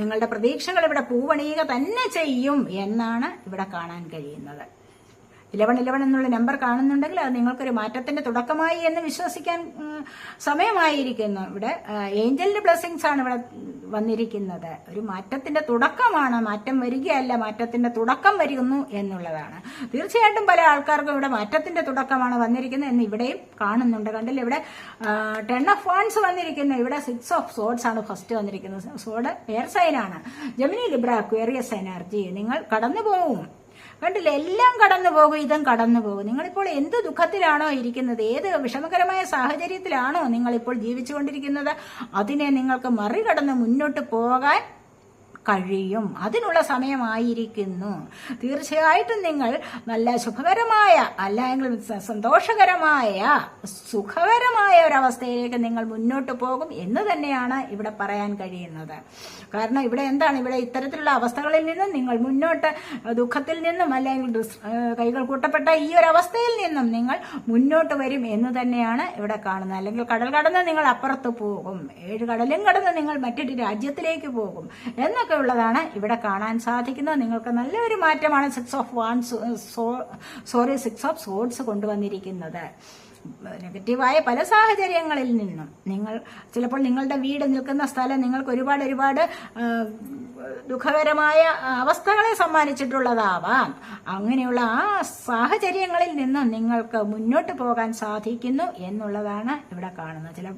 [SPEAKER 1] നിങ്ങളുടെ പ്രതീക്ഷകൾ ഇവിടെ പൂവണിയുക തന്നെ ചെയ്യും എന്നാണ് ഇവിടെ കാണാൻ കഴിയുന്നത്. 1111 എന്നുള്ള നമ്പർ കാണുന്നുണ്ടെങ്കിൽ അത് നിങ്ങൾക്കൊരു മാറ്റത്തിന്റെ തുടക്കമായി എന്ന് വിശ്വസിക്കാൻ സമയമായിരിക്കുന്നു. ഇവിടെ ഏഞ്ചലിന്റെ ബ്ലെസ്സിങ്സ് ആണ് ഇവിടെ വന്നിരിക്കുന്നത്. ഒരു മാറ്റത്തിന്റെ തുടക്കമാണ്. മാറ്റം വരികയല്ല, മാറ്റത്തിന്റെ തുടക്കം വരുന്നു എന്നുള്ളതാണ്. തീർച്ചയായിട്ടും പല ആൾക്കാർക്കും ഇവിടെ മാറ്റത്തിന്റെ തുടക്കമാണ് വന്നിരിക്കുന്നത് എന്ന് ഇവിടെയും കാണുന്നുണ്ട്. കണ്ടില്ല, ഇവിടെ 10 ഓഫ് വാൻഡ്സ് വന്നിരിക്കുന്നു. ഇവിടെ 6 ഓഫ് സോഡ്സ് ആണ് ഫസ്റ്റ് വന്നിരിക്കുന്നത്. സോഡ് എയർ സൈൻ ആണ്. Gemini, Libra, Aquarius energy. നിങ്ങൾ കടന്നു പോകും. കണ്ടില്ല, എല്ലാം കടന്നു പോകും, ഇതും കടന്നു പോകും. നിങ്ങളിപ്പോൾ എന്ത് ദുഃഖത്തിലാണോ ഇരിക്കുന്നത്, ഏത് വിഷമകരമായ സാഹചര്യത്തിലാണോ നിങ്ങളിപ്പോൾ ജീവിച്ചുകൊണ്ടിരിക്കുന്നത്, അതിനെ നിങ്ങൾക്ക് മറികടന്ന് മുന്നോട്ട് പോകാൻ കഴിയും. അതിനുള്ള സമയമായിരിക്കുന്നു. തീർച്ചയായിട്ടും നിങ്ങൾ നല്ല ശുഭകരമായ, അല്ലെങ്കിൽ സന്തോഷകരമായ, സുഖകരമായ ഒരവസ്ഥയിലേക്ക് നിങ്ങൾ മുന്നോട്ട് പോകും എന്ന് തന്നെയാണ് ഇവിടെ പറയാൻ കഴിയുന്നത്. കാരണം ഇവിടെ എന്താണ്, ഇവിടെ ഇത്തരത്തിലുള്ള അവസ്ഥകളിൽ നിന്നും നിങ്ങൾ മുന്നോട്ട്, ദുഃഖത്തിൽ നിന്നും അല്ലെങ്കിൽ കൈകൾ കൂട്ടപ്പെട്ട ഈ ഒരു അവസ്ഥയിൽ നിന്നും നിങ്ങൾ മുന്നോട്ട് വരും എന്ന് തന്നെയാണ് ഇവിടെ കാണുന്നത്. അല്ലെങ്കിൽ കടൽ കടന്ന് നിങ്ങൾ അപ്പുറത്ത് പോകും, 7 കടലും കടന്ന് നിങ്ങൾ മറ്റൊരു രാജ്യത്തിലേക്ക് പോകും എന്നൊക്കെ ഉള്ളതാണ് ഇവിടെ കാണാൻ സാധിക്കുന്നത്. നിങ്ങൾക്ക് നല്ലൊരു മാറ്റമാണ് 6 ഓഫ് സോഡ്സ് കൊണ്ടുവന്നിരിക്കുന്നത്. നെഗറ്റീവായ പല സാഹചര്യങ്ങളിൽ നിന്നും നിങ്ങൾ ചിലപ്പോൾ നിങ്ങളുടെ വീട് നിൽക്കുന്ന സ്ഥലം നിങ്ങൾക്ക് ഒരുപാട് ദുഃഖകരമായ അവസ്ഥകളെ സമ്മാനിച്ചിട്ടുള്ളതാവാം. അങ്ങനെയുള്ള ആ സാഹചര്യങ്ങളിൽ നിന്നും നിങ്ങൾക്ക് മുന്നോട്ട് പോകാൻ സാധിക്കുന്നു എന്നുള്ളതാണ് ഇവിടെ കാണുന്നത്. ചില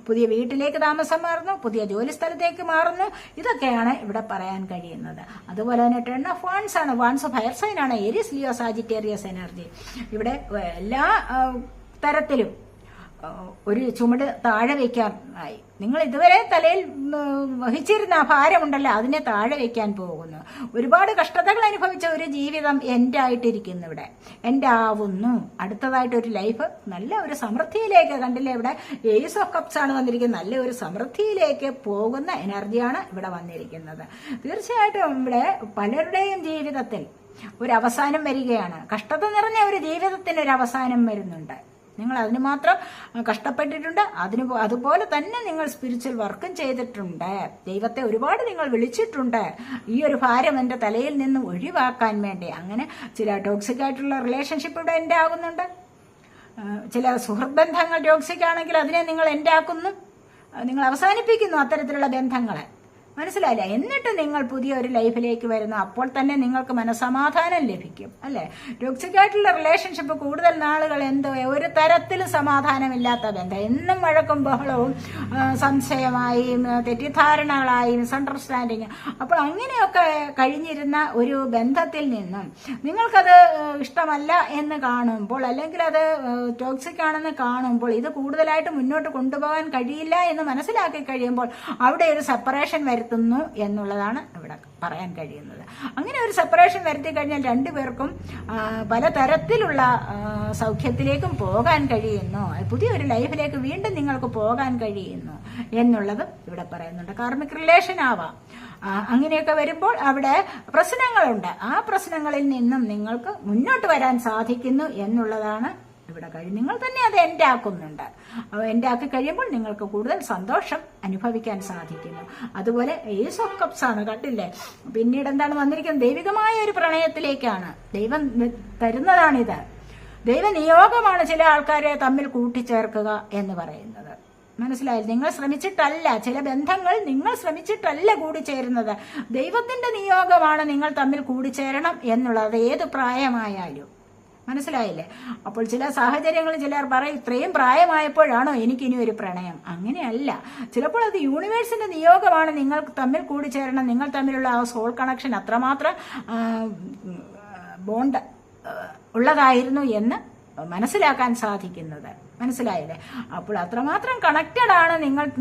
[SPEAKER 1] പുതിയ വീട്ടിലേക്ക് താമസം മാറുന്നു, പുതിയ ജോലി സ്ഥലത്തേക്ക് മാറുന്നു. ഇതൊക്കെയാണ് ഇവിടെ പറയാൻ കഴിയുന്നത്. അതുപോലെ തന്നെ 10 ഓഫ് വാൻഡ്സ് ആണ്. വാൻഡ്സ് ഓഫ് ഫയർ സൈൻ ആണ്. Aries, Leo, Sagittarius energy. ഇവിടെ എല്ലാ തരത്തിലും ഒരു ചുമട് താഴെ വയ്ക്കാനായി. നിങ്ങൾ ഇതുവരെ തലയിൽ വഹിച്ചിരുന്ന ഭാരമുണ്ടല്ലോ, അതിനെ താഴെ വയ്ക്കാൻ പോകുന്നു. ഒരുപാട് കഷ്ടതകൾ അനുഭവിച്ച ഒരു ജീവിതം എൻ്റെ ആയിട്ടിരിക്കുന്നു. ഇവിടെ എൻ്റെ ആവുന്നു. അടുത്തതായിട്ടൊരു ലൈഫ് നല്ല ഒരു സമൃദ്ധിയിലേക്ക്, കണ്ടില്ലേ ഇവിടെ ഏസ് ഓഫ് കപ്സ് ആണ് വന്നിരിക്കുന്നത്. നല്ല ഒരു സമൃദ്ധിയിലേക്ക് പോകുന്ന എനർജിയാണ് ഇവിടെ വന്നിരിക്കുന്നത്. തീർച്ചയായിട്ടും ഇവിടെ പലരുടെയും ജീവിതത്തിൽ ഒരു അവസാനം വരികയാണ്. കഷ്ടത നിറഞ്ഞ ഒരു ജീവിതത്തിന് ഒരു അവസാനം വരുന്നുണ്ട്. നിങ്ങൾ അതിന് മാത്രം കഷ്ടപ്പെട്ടിട്ടുണ്ട്. അതുപോലെ തന്നെ നിങ്ങൾ സ്പിരിച്വൽ വർക്കും ചെയ്തിട്ടുണ്ട്. ദൈവത്തെ ഒരുപാട് നിങ്ങൾ വിളിച്ചിട്ടുണ്ട്, ഈ ഒരു ഭാരം എൻ്റെ തലയിൽ നിന്ന് ഒഴിവാക്കാൻ വേണ്ടി. അങ്ങനെ ചില ടോക്സിക് ആയിട്ടുള്ള റിലേഷൻഷിപ്പ് ഇവിടെ എൻ്റെ ആകുന്നുണ്ട്. ചില സുഹൃത്ത് ബന്ധങ്ങൾ ടോക്സിക് ആണെങ്കിൽ അതിനെ നിങ്ങൾ എൻ്റെ ആക്കുന്നു, നിങ്ങൾ അവസാനിപ്പിക്കുന്നു അത്തരത്തിലുള്ള ബന്ധങ്ങളെ. മനസ്സിലായില്ല? എന്നിട്ട് നിങ്ങൾ പുതിയ ഒരു ലൈഫിലേക്ക് വരുന്നു. അപ്പോൾ തന്നെ നിങ്ങൾക്ക് മനസ്സമാധാനം ലഭിക്കും, അല്ലേ? ടോക്സിക് ആയിട്ടുള്ള റിലേഷൻഷിപ്പ് കൂടുതൽ നാളുകൾ എന്തോ ഒരു തരത്തിലും സമാധാനമില്ലാത്ത ബന്ധം, എന്നും വഴക്കും ബഹളവും സംശയമായും തെറ്റിദ്ധാരണകളായും മിസ്അണ്ടർസ്റ്റാൻഡിങ്. അപ്പോൾ അങ്ങനെയൊക്കെ കഴിഞ്ഞിരുന്ന ഒരു ബന്ധത്തിൽ നിന്നും നിങ്ങൾക്കത് ഇഷ്ടമല്ല എന്ന് കാണുമ്പോൾ, അല്ലെങ്കിൽ അത് ടോക്സിക് ആണെന്ന് കാണുമ്പോൾ, ഇത് കൂടുതലായിട്ട് മുന്നോട്ട് കൊണ്ടുപോകാൻ കഴിയില്ല എന്ന് മനസ്സിലാക്കി കഴിയുമ്പോൾ അവിടെ ഒരു സെപ്പറേഷൻ വരുത്തുന്നു എന്നുള്ളതാണ് ഇവിടെ പറയാൻ കഴിയുന്നത്. അങ്ങനെ ഒരു സെപ്പറേഷൻ വരുത്തി കഴിഞ്ഞാൽ രണ്ടുപേർക്കും പലതരത്തിലുള്ള സൗഖ്യത്തിലേക്കും പോകാൻ കഴിയുന്നു. പുതിയൊരു ലൈഫിലേക്ക് വീണ്ടും നിങ്ങൾക്ക് പോകാൻ കഴിയുന്നു എന്നുള്ളത് ഇവിടെ പറയുന്നുണ്ട്. കാർമിക് റിലേഷൻ ആവാം. അങ്ങനെയൊക്കെ വരുമ്പോൾ അവിടെ പ്രശ്നങ്ങളുണ്ട്. ആ പ്രശ്നങ്ങളിൽ നിന്നും നിങ്ങൾക്ക് മുന്നോട്ട് വരാൻ സാധിക്കുന്നു എന്നുള്ളതാണ് ഇവിടെ കഴിയും. നിങ്ങൾ തന്നെ അത് എൻ്റെ ആക്കുന്നുണ്ട്. എൻ്റെ ആക്കി കഴിയുമ്പോൾ നിങ്ങൾക്ക് കൂടുതൽ സന്തോഷം അനുഭവിക്കാൻ സാധിക്കുന്നു. അതുപോലെ ഏസ് ഓഫ് കപ്സ് ആണ്, കണ്ടില്ലേ? പിന്നീട് എന്താണ് വന്നിരിക്കുന്നത്? ദൈവികമായ ഒരു പ്രണയത്തിലേക്കാണ്. ദൈവം തരുന്നതാണിത്. ദൈവനിയോഗമാണ് ചില ആൾക്കാരെ തമ്മിൽ കൂട്ടിച്ചേർക്കുക എന്ന് പറയുന്നത്. മനസ്സിലായി? നിങ്ങൾ ശ്രമിച്ചിട്ടല്ല, ചില ബന്ധങ്ങൾ നിങ്ങൾ ശ്രമിച്ചിട്ടല്ല കൂടിച്ചേരുന്നത്. ദൈവത്തിന്റെ നിയോഗമാണ് നിങ്ങൾ തമ്മിൽ കൂടിച്ചേരണം എന്നുള്ളത്, ഏത് പ്രായമായാലും. മനസ്സിലായില്ലേ? അപ്പോൾ ചില സാഹചര്യങ്ങളിൽ ചിലർ പറയും, ഇത്രയും പ്രായമായപ്പോഴാണോ എനിക്കിനി ഒരു പ്രണയം? അങ്ങനെയല്ല. ചിലപ്പോൾ അത് യൂണിവേഴ്സിന്റെ നിയോഗമാണ് നിങ്ങൾ തമ്മിൽ കൂടിച്ചേരണം. നിങ്ങൾ തമ്മിലുള്ള ആ സോൾ കണക്ഷൻ അത്രമാത്രം ബോണ്ട് ഉള്ളതായിരുന്നു എന്ന് മനസ്സിലാക്കാൻ സാധിക്കുന്നത്. മനസ്സിലായില്ലേ? അപ്പോൾ അത്രമാത്രം കണക്റ്റഡ് ആണ്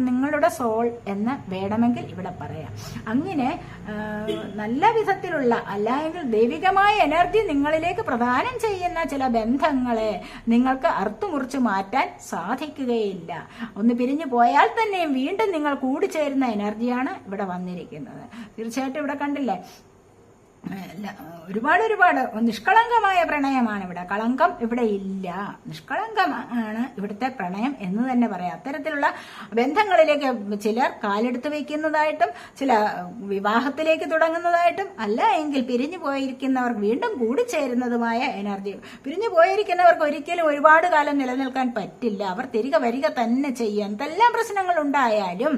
[SPEAKER 1] നിങ്ങളുടെ സോൾ എന്ന് വേണമെങ്കിൽ ഇവിടെ പറയാം. അങ്ങനെ നല്ല വിധത്തിലുള്ള, അല്ലെങ്കിൽ ദൈവികമായ എനർജി നിങ്ങളിലേക്ക് പ്രദാനം ചെയ്യുന്ന ചില ബന്ധങ്ങളെ നിങ്ങൾക്ക് അറുത്തുമുറിച്ച് മാറ്റാൻ സാധിക്കുകയില്ല. ഒന്ന് പിരിഞ്ഞു പോയാൽ തന്നെയും വീണ്ടും നിങ്ങൾ കൂടിച്ചേരുന്ന എനർജിയാണ് ഇവിടെ വന്നിരിക്കുന്നത്. തീർച്ചയായിട്ടും ഇവിടെ കണ്ടില്ലേ, ഒരുപാട് നിഷ്കളങ്കമായ പ്രണയമാണ് ഇവിടെ. കളങ്കം ഇവിടെ ഇല്ല, നിഷ്കളങ്കമാണ് ഇവിടുത്തെ പ്രണയം എന്ന് തന്നെ പറയാം. അത്തരത്തിലുള്ള ബന്ധങ്ങളിലേക്ക് ചിലർ കാലെടുത്ത് വയ്ക്കുന്നതായിട്ടും, ചില വിവാഹത്തിലേക്ക് തുടങ്ങുന്നതായിട്ടും, അല്ല എങ്കിൽ പിരിഞ്ഞു പോയിരിക്കുന്നവർ വീണ്ടും കൂടിച്ചേരുന്നതുമായ എനർജി. പിരിഞ്ഞു പോയിരിക്കുന്നവർക്ക് ഒരിക്കലും ഒരുപാട് കാലം നിലനിൽക്കാൻ പറ്റില്ല. അവർ തിരികെ വരിക തന്നെ ചെയ്യും. എന്തെല്ലാം പ്രശ്നങ്ങൾ ഉണ്ടായാലും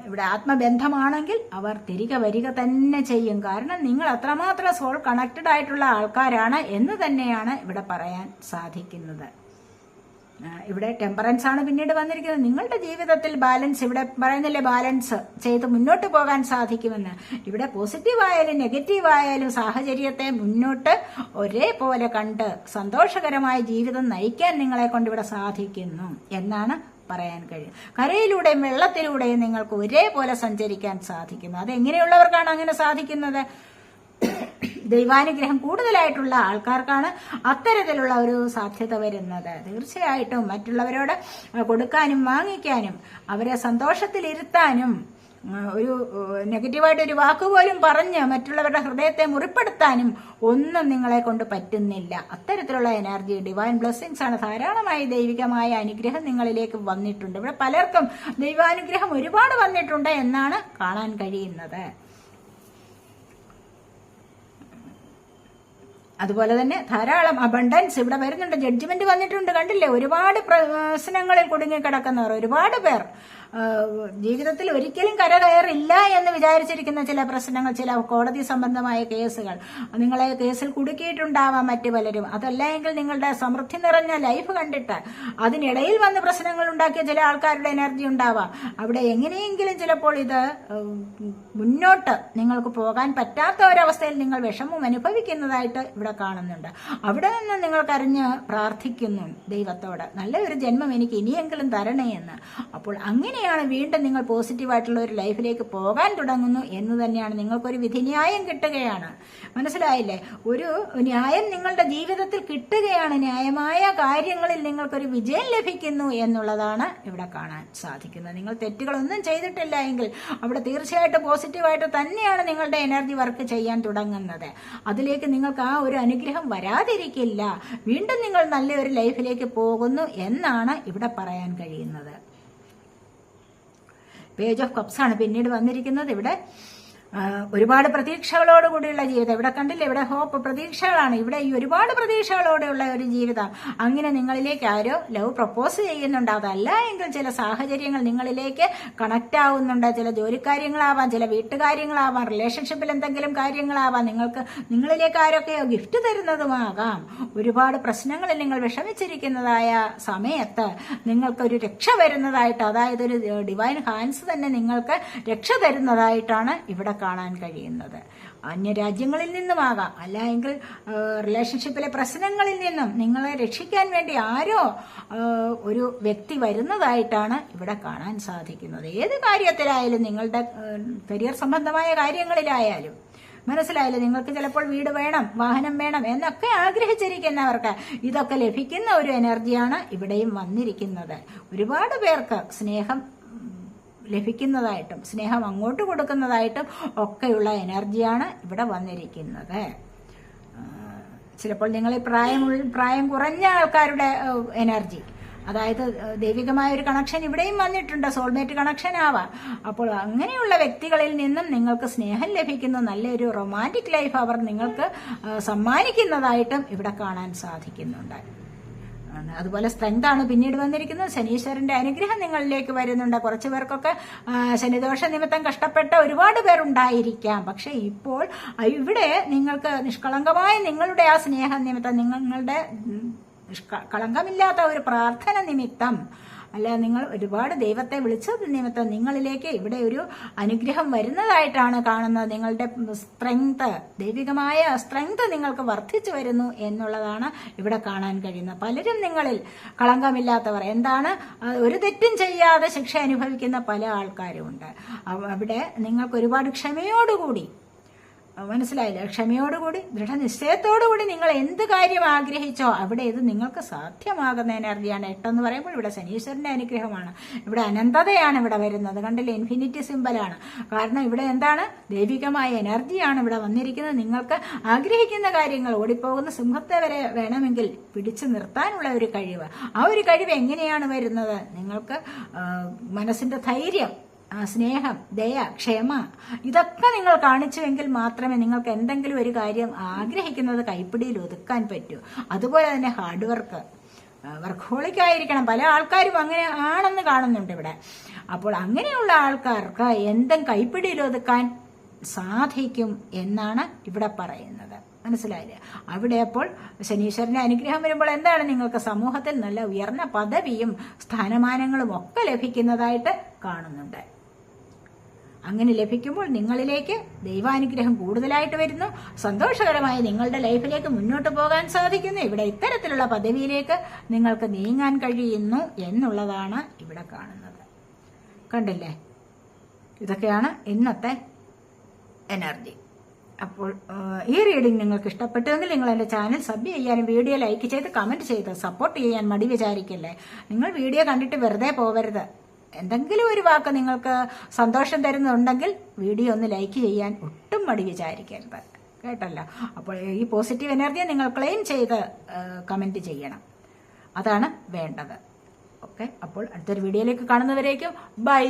[SPEAKER 1] ഇവിടെ ആത്മബന്ധമാണെങ്കിൽ അവർ തിരികെ വരിക തന്നെ ചെയ്യും. കാരണം നിങ്ങൾ അത്രമാത്രം സോൾ കണക്റ്റഡ് ആയിട്ടുള്ള ആൾക്കാരാണ് എന്ന് തന്നെയാണ് ഇവിടെ പറയാൻ സാധിക്കുന്നത്. ഇവിടെ ടെമ്പറൻസ് ആണ് പിന്നീട് വന്നിരിക്കുന്നത്. നിങ്ങളുടെ ജീവിതത്തിൽ ബാലൻസ്, ഇവിടെ പറയുന്നില്ലേ ബാലൻസ് ചെയ്ത് മുന്നോട്ട് പോകാൻ സാധിക്കുമെന്ന്. ഇവിടെ പോസിറ്റീവ് ആയാലും നെഗറ്റീവ് ആയാലും സാഹചര്യത്തെ മുന്നോട്ട് ഒരേപോലെ കണ്ട് സന്തോഷകരമായ ജീവിതം നയിക്കാൻ നിങ്ങളെ കൊണ്ട് ഇവിടെ സാധിക്കുന്നു എന്നാണ് പറയാൻ കഴിയും. കരയിലൂടെയും വെള്ളത്തിലൂടെയും നിങ്ങൾക്ക് ഒരേപോലെ സഞ്ചരിക്കാൻ സാധിക്കുന്നു. അതെങ്ങനെയുള്ളവർക്കാണ് അങ്ങനെ സാധിക്കുന്നത്? ദൈവാനുഗ്രഹം കൂടുതലായിട്ടുള്ള ആൾക്കാർക്കാണ് അത്തരത്തിലുള്ള ഒരു സാധ്യത വരുന്നത്. തീർച്ചയായിട്ടും മറ്റുള്ളവരോട് കൊടുക്കാനും വാങ്ങിക്കാനും, അവരെ സന്തോഷത്തിലിരുത്താനും, ഒരു നെഗറ്റീവായിട്ടൊരു വാക്കുപോലും പറഞ്ഞ് മറ്റുള്ളവരുടെ ഹൃദയത്തെ മുറിപ്പെടുത്താനും ഒന്നും നിങ്ങളെ കൊണ്ട് പറ്റുന്നില്ല. അത്തരത്തിലുള്ള എനർജി, ഡിവൈൻ ബ്ലെസ്സിങ്സ് ആണ്. ധാരാളമായി ദൈവികമായ അനുഗ്രഹം നിങ്ങളിലേക്ക് വന്നിട്ടുണ്ട്. ഇവിടെ പലർക്കും ദൈവാനുഗ്രഹം ഒരുപാട് വന്നിട്ടുണ്ട് എന്നാണ് കാണാൻ കഴിയുന്നത്. അതുപോലെ തന്നെ ധാരാളം അബണ്ടൻസ് ഇവിടെ വരുന്നുണ്ട്. ജഡ്ജ്മെന്റ് വന്നിട്ടുണ്ട്. കണ്ടില്ലേ, ഒരുപാട് പ്രശ്നങ്ങളിൽ കുടുങ്ങിക്കിടക്കുന്നവർ ഒരുപാട് പേർ ജീവിതത്തിൽ ഒരിക്കലും കരകയറില്ല എന്ന് വിചാരിച്ചിരിക്കുന്ന ചില പ്രശ്നങ്ങൾ, ചില കോടതി സംബന്ധമായ കേസുകൾ നിങ്ങളെ കേസിൽ കുടുക്കിയിട്ടുണ്ടാവാം മറ്റു പലരും. അതല്ല എങ്കിൽ നിങ്ങളുടെ സമൃദ്ധി നിറഞ്ഞ ലൈഫ് കണ്ടിട്ട് അതിനിടയിൽ വന്ന് പ്രശ്നങ്ങൾ ഉണ്ടാക്കിയ ചില ആൾക്കാരുടെ എനർജി ഉണ്ടാവാം. അവിടെ എങ്ങനെയെങ്കിലും ചിലപ്പോൾ ഇത് മുന്നോട്ട് നിങ്ങൾക്ക് പോകാൻ പറ്റാത്ത ഒരവസ്ഥയിൽ നിങ്ങൾ വിഷമം അനുഭവിക്കുന്നതായിട്ട് ഇവിടെ കാണുന്നുണ്ട്. അവിടെ നിന്ന് നിങ്ങൾ കരഞ്ഞ് പ്രാർത്ഥിക്കുന്നു ദൈവത്തോട്, നല്ലൊരു ജന്മം എനിക്ക് ഇനിയെങ്കിലും തരണേ എന്ന്. അപ്പോൾ അങ്ങനെയാണ് വീണ്ടും നിങ്ങൾ പോസിറ്റീവായിട്ടുള്ള ഒരു ലൈഫിലേക്ക് പോകാൻ തുടങ്ങുന്നു എന്ന് തന്നെയാണ്. നിങ്ങൾക്കൊരു വിധിന്യായം കിട്ടുകയാണ്. മനസ്സിലായില്ലേ? ഒരു ന്യായം നിങ്ങളുടെ ജീവിതത്തിൽ കിട്ടുകയാണ്. ന്യായമായ കാര്യങ്ങളിൽ നിങ്ങൾക്കൊരു വിജയം ലഭിക്കുന്നു എന്നുള്ളതാണ് ഇവിടെ കാണാൻ സാധിക്കുന്നത്. നിങ്ങൾ തെറ്റുകളൊന്നും ചെയ്തിട്ടില്ല എങ്കിൽ അവിടെ തീർച്ചയായിട്ടും പോസിറ്റീവായിട്ട് തന്നെയാണ് നിങ്ങളുടെ എനർജി വർക്ക് ചെയ്യാൻ തുടങ്ങുന്നത്. അതിലേക്ക് നിങ്ങൾക്ക് ആ ഒരു അനുഗ്രഹം വരാതിരിക്കില്ല. വീണ്ടും നിങ്ങൾ നല്ലൊരു ലൈഫിലേക്ക് പോകുന്നു എന്നാണ് ഇവിടെ പറയാൻ കഴിയുന്നത്. പേജ് ഓഫ് കപ്സ് ആണ് പിന്നീട് വന്നിരിക്കുന്നത്. ഇവിടെ ഒരുപാട് പ്രതീക്ഷകളോടുകൂടിയുള്ള ജീവിതം. ഇവിടെ കണ്ടില്ലേ, ഇവിടെ ഹോപ്പ്, പ്രതീക്ഷകളാണ്. ഇവിടെ ഈ ഒരുപാട് പ്രതീക്ഷകളോടെയുള്ള ഒരു ജീവിതം. അങ്ങനെ നിങ്ങളിലേക്ക് ആരോ ലവ് പ്രപ്പോസ് ചെയ്യുന്നുണ്ട്. അതല്ല എങ്കിൽ ചില സാഹചര്യങ്ങൾ നിങ്ങളിലേക്ക് കണക്ട് ആവുന്നുണ്ട്. ചില ജോലിക്കാര്യങ്ങളാവാം, ചില വീട്ടുകാര്യങ്ങളാവാം, റിലേഷൻഷിപ്പിൽ എന്തെങ്കിലും കാര്യങ്ങളാവാം. നിങ്ങളിലേക്ക് ആരൊക്കെയോ ഗിഫ്റ്റ് തരുന്നതുമാകാം. ഒരുപാട് പ്രശ്നങ്ങളിൽ നിങ്ങൾ വിഷമിച്ചിരിക്കുന്നതായ സമയത്ത് നിങ്ങൾക്കൊരു രക്ഷ വരുന്നതായിട്ട്, അതായത് ഒരു ഡിവൈൻ ഹാൻഡ്സ് തന്നെ നിങ്ങൾക്ക് രക്ഷ തരുന്നതായിട്ടാണ് ഇവിടെ കാണാൻ കഴിയുന്നത്. അന്യരാജ്യങ്ങളിൽ നിന്നുമാകാം, അല്ല എങ്കിൽ റിലേഷൻഷിപ്പിലെ പ്രശ്നങ്ങളിൽ നിന്നും നിങ്ങളെ രക്ഷിക്കാൻ വേണ്ടി ആരോ ഒരു വ്യക്തി വരുന്നതായിട്ടാണ് ഇവിടെ കാണാൻ സാധിക്കുന്നത്. ഏത് കാര്യത്തിലായാലും, നിങ്ങളുടെ കരിയർ സംബന്ധമായ കാര്യങ്ങളിലായാലും, മനസ്സിലായില്ലേ, നിങ്ങൾക്ക് ചിലപ്പോൾ വീട് വേണം, വാഹനം വേണം എന്നൊക്കെ ആഗ്രഹിച്ചിരിക്കുന്നവർക്ക് ഇതൊക്കെ ലഭിക്കുന്ന ഒരു എനർജിയാണ് ഇവിടെയും വന്നിരിക്കുന്നത്. ഒരുപാട് പേർക്ക് സ്നേഹം ലഭിക്കുന്നതായിട്ടും സ്നേഹം അങ്ങോട്ട് കൊടുക്കുന്നതായിട്ടും ഒക്കെയുള്ള എനർജിയാണ് ഇവിടെ വന്നിരിക്കുന്നത്. ചിലപ്പോൾ നിങ്ങൾ പ്രായം കുറഞ്ഞ ആൾക്കാരുടെ എനർജി, അതായത് ദൈവികമായ ഒരു കണക്ഷൻ ഇവിടെയും വന്നിട്ടുണ്ട്, സോൾമേറ്റ് കണക്ഷൻ ആവാം. അപ്പോൾ അങ്ങനെയുള്ള വ്യക്തികളിൽ നിന്നും നിങ്ങൾക്ക് സ്നേഹം ലഭിക്കുന്നു, നല്ലൊരു റൊമാൻറ്റിക് ലൈഫ് അവർ നിങ്ങൾക്ക് സമ്മാനിക്കുന്നതായിട്ടും ഇവിടെ കാണാൻ സാധിക്കുന്നുണ്ട്. അതുപോലെ സ്ട്രെങ്ത് ആണ് പിന്നീട് വന്നിരിക്കുന്നത്. ശനീശ്വരന്റെ അനുഗ്രഹം നിങ്ങളിലേക്ക് വരുന്നുണ്ട്. കുറച്ചു പേർക്കൊക്കെ ശനിദോഷ നിമിത്തം കഷ്ടപ്പെട്ട ഒരുപാട് പേരുണ്ടായിരിക്കാം. പക്ഷെ ഇപ്പോൾ ഇവിടെ നിങ്ങൾക്ക് നിഷ്കളങ്കമായ നിങ്ങളുടെ ആ സ്നേഹം നിമിത്തം, നിങ്ങളുടെ കളങ്കമില്ലാത്ത ഒരു പ്രാർത്ഥന നിമിത്തം, അല്ല നിങ്ങൾ ഒരുപാട് ദൈവത്തെ വിളിച്ചത് നിമിത്തം നിങ്ങളിലേക്ക് ഇവിടെ ഒരു അനുഗ്രഹം വരുന്നതായിട്ടാണ് കാണുന്നത്. നിങ്ങളുടെ സ്ട്രെങ്ത്, ദൈവികമായ സ്ട്രെങ്ത് നിങ്ങൾക്ക് വർദ്ധിച്ചു വരുന്നു എന്നുള്ളതാണ് ഇവിടെ കാണാൻ കഴിയുന്നത്. പലരും നിങ്ങളിൽ കളങ്കമില്ലാത്തവർ, എന്താണ് ഒരു തെറ്റും ചെയ്യാതെ ശിക്ഷ അനുഭവിക്കുന്ന പല ആൾക്കാരുമുണ്ട്. അവിടെ നിങ്ങൾക്ക് ഒരുപാട് ക്ഷമയോടുകൂടി, മനസ്സിലായില്ല, ക്ഷമയോടുകൂടി ദൃഢനിശ്ചയത്തോടുകൂടി നിങ്ങൾ എന്ത് കാര്യം ആഗ്രഹിച്ചോ അവിടെ ഇത് നിങ്ങൾക്ക് സാധ്യമാകുന്ന എനർജിയാണ്. 8 എന്ന് പറയുമ്പോൾ ഇവിടെ ശനീശ്വരന്റെ അനുഗ്രഹമാണ്, ഇവിടെ അനന്തതയാണ് ഇവിടെ വരുന്നത്. കണ്ടില്ലേ, ഇൻഫിനിറ്റി സിമ്പലാണ്. കാരണം ഇവിടെ എന്താണ്, ദൈവികമായ എനർജിയാണ് ഇവിടെ വന്നിരിക്കുന്നത്. നിങ്ങൾക്ക് ആഗ്രഹിക്കുന്ന കാര്യങ്ങൾ, ഓടിപ്പോകുന്ന സിംഹത്തെ വരെ വേണമെങ്കിൽ പിടിച്ചു നിർത്താനുള്ള ഒരു കഴിവ്. ആ ഒരു കഴിവ് എങ്ങനെയാണ് വരുന്നത്? നിങ്ങൾക്ക് മനസ്സിന്റെ ധൈര്യം, സ്നേഹം, ദയ, ക്ഷമ, ഇതൊക്കെ നിങ്ങൾ കാണിച്ചുവെങ്കിൽ മാത്രമേ നിങ്ങൾക്ക് എന്തെങ്കിലും ഒരു കാര്യം ആഗ്രഹിക്കുന്നത് കൈപ്പിടിയിൽ ഒതുക്കാൻ പറ്റൂ. അതുപോലെ തന്നെ ഹാർഡ് വർക്ക്, വർക്കഹോളിക് ആയിരിക്കണം. പല ആൾക്കാരും അങ്ങനെ ആണെന്ന് കാണുന്നുണ്ട് ഇവിടെ. അപ്പോൾ അങ്ങനെയുള്ള ആൾക്കാർക്ക് എന്തും കൈപ്പിടിയിൽ ഒതുക്കാൻ സാധിക്കും എന്നാണ് ഇവിടെ പറയുന്നത്. മനസ്സിലായില്ലേ? അവിടെ അപ്പോൾ ശനീശ്വരന്റെ അനുഗ്രഹം വരുമ്പോൾ എന്താണ്, നിങ്ങൾക്ക് സമൂഹത്തിൽ നല്ല ഉയർന്ന പദവിയും സ്ഥാനമാനങ്ങളും ഒക്കെ ലഭിക്കുന്നതായിട്ട് കാണുന്നുണ്ട്. അങ്ങനെ ലഭിക്കുമ്പോൾ നിങ്ങളിലേക്ക് ദൈവാനുഗ്രഹം കൂടുതലായിട്ട് വരുന്നു. സന്തോഷകരമായി നിങ്ങളുടെ ലൈഫിലേക്ക് മുന്നോട്ട് പോകാൻ സാധിക്കുന്നു. ഇവിടെ ഇത്തരത്തിലുള്ള പദവിയിലേക്ക് നിങ്ങൾക്ക് നീങ്ങാൻ കഴിയുന്നു എന്നുള്ളതാണ് ഇവിടെ കാണുന്നത്. കണ്ടില്ലേ? ഇതൊക്കെയാണ് ഇന്നത്തെ എനർജി. അപ്പോൾ ഈ റീഡിംഗ് നിങ്ങൾക്ക് ഇഷ്ടപ്പെട്ടുവെങ്കിൽ നിങ്ങൾ എൻ്റെ ചാനൽ സബ് ചെയ്യാനും വീഡിയോ ലൈക്ക് ചെയ്ത് കമൻറ്റ് ചെയ്ത് സപ്പോർട്ട് ചെയ്യാൻ മടി വിചാരിക്കല്ലേ. നിങ്ങൾ വീഡിയോ കണ്ടിട്ട് വെറുതെ പോവരുത്. എന്തെങ്കിലും ഒരു വാക്ക് നിങ്ങൾക്ക് സന്തോഷം തരുന്നുണ്ടെങ്കിൽ വീഡിയോ ഒന്ന് ലൈക്ക് ചെയ്യാൻ ഒട്ടും മടി വിചാരിക്കരുത്, കേട്ടല്ലോ. അപ്പോൾ ഈ പോസിറ്റീവ് എനർജിയെ നിങ്ങൾ ക്ലെയിം ചെയ്ത് കമൻറ്റ് ചെയ്യണം, അതാണ് വേണ്ടത്. ഓക്കെ, അപ്പോൾ അടുത്തൊരു വീഡിയോയിലേക്ക് കാണുന്നവരേക്കും ബൈ.